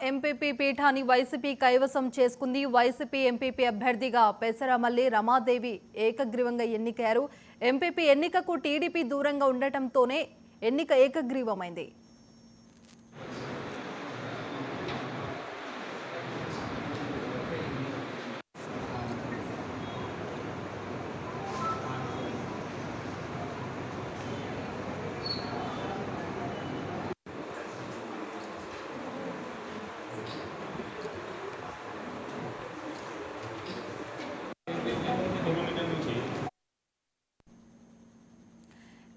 MPP పీఠాన్ని YCP కైవసం చేసుకుంది. వైసీపీ ఎంపీపీ అభ్యర్థిగా పెసరమల్లి రమాదేవి ఏకగ్రీవంగా ఎన్నికయ్యారు. ఎంపీపీ ఎన్నికకు టీడీపీ దూరంగా ఉండటంతోనే ఎన్నిక ఏకగ్రీవమైంది.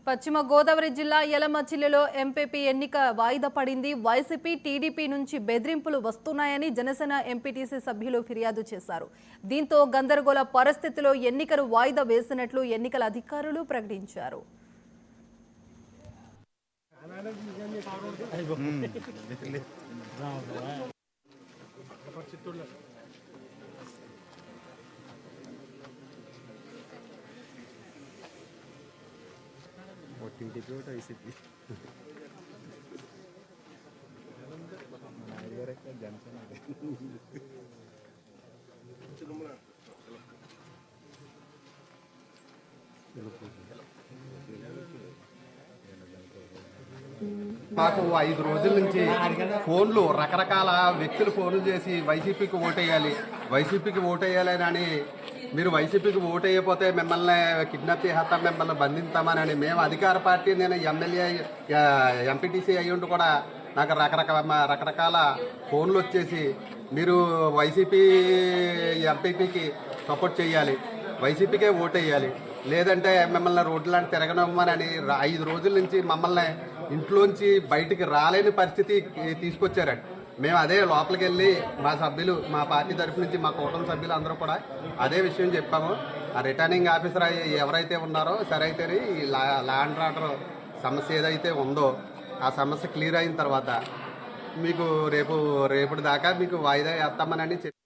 పశ్చిమ గోదావరి జిల్లా యలమంచిలిలో ఎంపీపీ ఎన్నిక వాయిదా పడింది. వైసీపీ టీడీపీ నుంచి బెదిరింపులు వస్తున్నాయని జనసేన ఎంపీటీసీ సభ్యులు ఫిర్యాదు చేశారు. దీంతో గందరగోళ పరిస్థితిలో ఎన్నికలు వాయిదా వేసినట్లు ఎన్నికల అధికారులు ప్రకటించారు. టీడీపీ ఒకటి వైసీపీ జనసేన మాకు 5 రోజుల నుంచి ఫోన్లు రకరకాల వ్యక్తులు ఫోన్లు చేసి వైసీపీకి ఓటేయాలి అని మీరు వైసీపీకి ఓటు వేయకపోతే మిమ్మల్ని కిడ్నాప్ చేస్తాం, మిమ్మల్ని బంధిస్తామని మేము అధికార పార్టీ, నేను ఎమ్మెల్యే ఎంపీటీసీ అయ్యుండి కూడా నాకు రకరకాల ఫోన్లు వచ్చేసి మీరు వైసీపీ ఎంపీపీకి సపోర్ట్ చేయాలి, వైసీపీకే ఓటు వేయాలి, లేదంటే మిమ్మల్ని రోడ్లాంటి తిరగనమ్మని 5 రోజుల నుంచి మమ్మల్ని ఇంట్లోంచి బయటికి రాలేని పరిస్థితి తీసుకొచ్చారండి. మేము అదే లోపలికి వెళ్ళి మా సభ్యులు, మా పార్టీ తరఫు నుంచి మా కూటమి సభ్యులు అందరూ కూడా అదే విషయం చెప్పాము. ఆ రిటర్నింగ్ ఆఫీసర్ ఎవరైతే ఉన్నారో సరే అయితే ఈ లా అండ్ ఆర్డర్ సమస్య ఏదైతే ఉందో ఆ సమస్య క్లియర్ అయిన తర్వాత మీకు రేపటి దాకా మీకు వాయిదా వేస్తామని చెప్పి